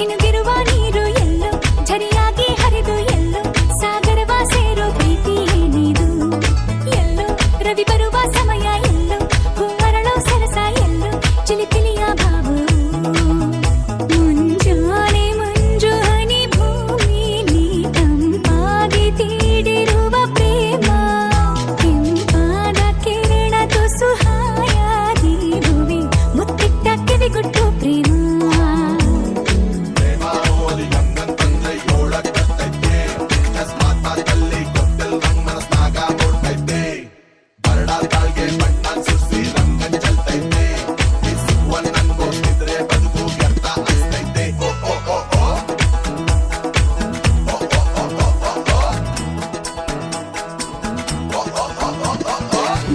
ಜಿನುಗಿರುವ ನೀರು ಎಲ್ಲೋ ಝರಿಯಾಗಿ ಹರಿದು ಎಲ್ಲೋ ಸಾಗರವ ಸೇರೋ ಪ್ರೀತಿ ಏನಿದು ಎಲ್ಲೋ ರವಿ ಬರುವ ಸಮಯ ಎಲ್ಲೋ ಹೂವರಳೋ ಸರಸ ಎಲ್ಲೋ ಚಿಲಿಪಿಲಿಯ ಭಾವ ಮುಂಜಾನೆ ಮಂಜು ಹನಿ ಭೂಮಿಲಿ ತಂಪಾಗಿ ತೀಡಿರುವ ಪ್ರೇಮ ಕೆಂಪಾದ ಕಿರಣ ತುಸು ಹಾಯಾಗಿ ಭುವಿ ಮುತ್ತಿಟ್ಟ ಕಿವಿಗುಟ್ಟು ಪ್ರೇಮ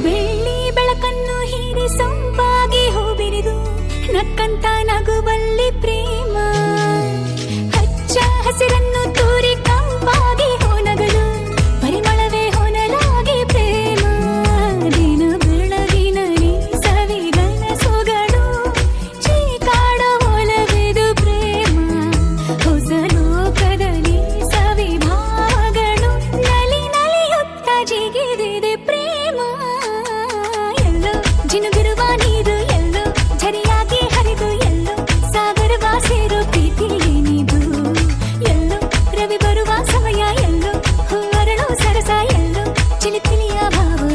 ಬೆಳ್ಳಿ ಬೆಳಕನ್ನು ಹೀರಿ ಸೊಂಪಾಗಿ ಹೂಬಿರಿದು ನಕ್ಕಂತ ನಗುವಲ್ಲಿ ಪ್ರೇಮ ಹಚ್ಚ ಹಸಿರನ್ನು ತೂರಿ ಕಂಪಾಗಿ ಹೊನಗಳು ಪರಿಮಳವೇ ಹೊನಲಾಗಿ ಪ್ರೇಮ ದಿನ ಬೆಳಗಿನಲ್ಲಿ ಸವಿಗಳ ಸೊಗಡು ಚೀಕಾಡೋ ಒಲವಿದು ಪ್ರೇಮ ಹೊಸ ಲೋಕದಲ್ಲಿ ಸವಿಭಾವಗಳು ನಲಿ ನಲಿಯುತ್ತ ಜಿಗಿದಿದೆ ಪ್ರೇಮ ಎಲ್ಲೋ ಜಿನುಗಿರುವ ನೀರು ಎಲ್ಲೋ ಝರಿಯಾಗಿ ಹರಿದು ಎಲ್ಲೋ ಸಾಗರವ ಸೇರೋ ಪ್ರೀತಿ ಏನಿದು ಎಲ್ಲೋ ರವಿ ಬರುವ ಸಮಯ ಎಲ್ಲೋ ಹೂವರಳೋ ಸರಸ ಎಲ್ಲೋ ಚಿಲಿಪಿಲಿಯ ಭಾವವು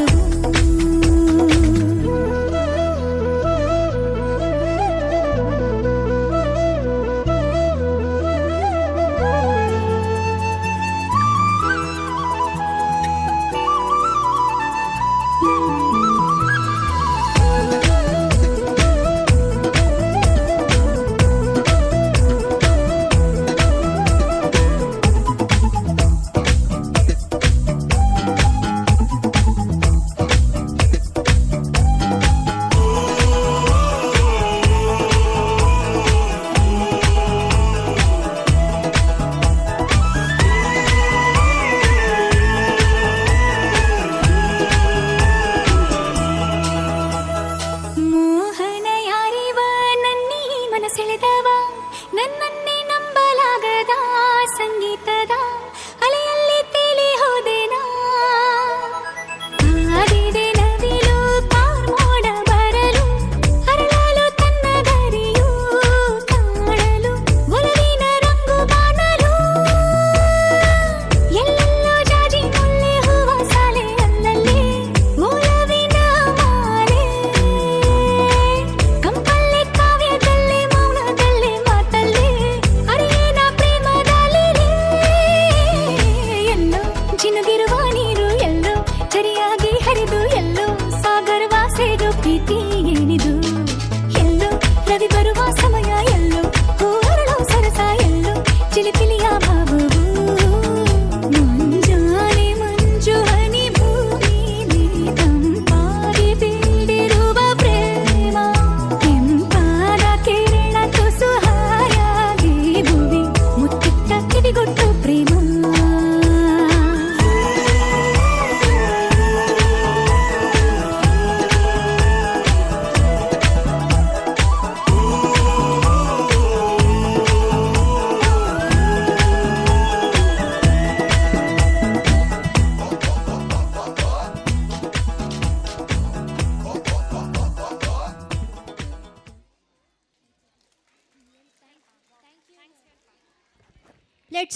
ಮೋಹನ ಯಾರಿವ ನನ್ನಿ ಮನಸೆಳೆದವ ನನ್ನನ್ನೇ ನಂಬಲಾಗದ ಸಂಗೀತದ ಅಲೆಯಲ್ಲಿ ತೇಲಿ ಹೋದೆನಾ ಕಾದಿದೆ ನವಿಲು ಕಾರ್ಮೋಡ ಬರಲು ಅರಳಲು ತನ್ನ ಗರಿಯು ಕಾಣಲು ಒಲವಿನ ರಂಗು ಕಾಣಲು ಎಲ್ಲೆಲ್ಲೋ ಜಾಜಿ ಮುಲ್ಲೆ ಹೂವ ಸಾಲೆ ಅಲ್ಲಲ್ಲಿ ಒಲವಿನ ಮಾಲೆ ಕಂಪಲ್ಲಿ ಕಾವ್ಯದಲ್ಲಿ ಮೌನದಲ್ಲಿ ಮಾತಲ್ಲಿ ಅರಿಯೇನ ಪ್ರೇಮದಲ್ಲಿ ಎಲ್ಲೋ ಜಿನುಗಿರುವ ನೀರು ಎಲ್ಲೋ ಝರಿಯಾಗಿ ಹರಿದು ಎಲ್ಲೋ ಸಾಗರವ ಸೇರೋ ಪ್ರೀತಿ ಏನಿದು ಎಲ್ಲೋ ರವಿ ಬರುವ ಸಮಯ ಎಲ್ಲೋ ಹೂವರಳೋ ಸರಸ ಎಲ್ಲೋ ಚಿಲಿಪಿಲಿಯ ಭಾವವು ಮುಂಜಾನೆ ಮಂಜು ಹನಿ ಭೂಮಿಲಿ ತಂಪಾಗಿ ಬೀಡಿರುವ ಪ್ರೇಮ ಕೆಂಪಾದ ಕಿರಣ ತುಸು ಹಾಯಾಗಿ ಭುವಿ ಮುತ್ತಿಟ್ಟ ಕಿವಿಗೊಟ್ಟು ಪ್ರೇಮ Let's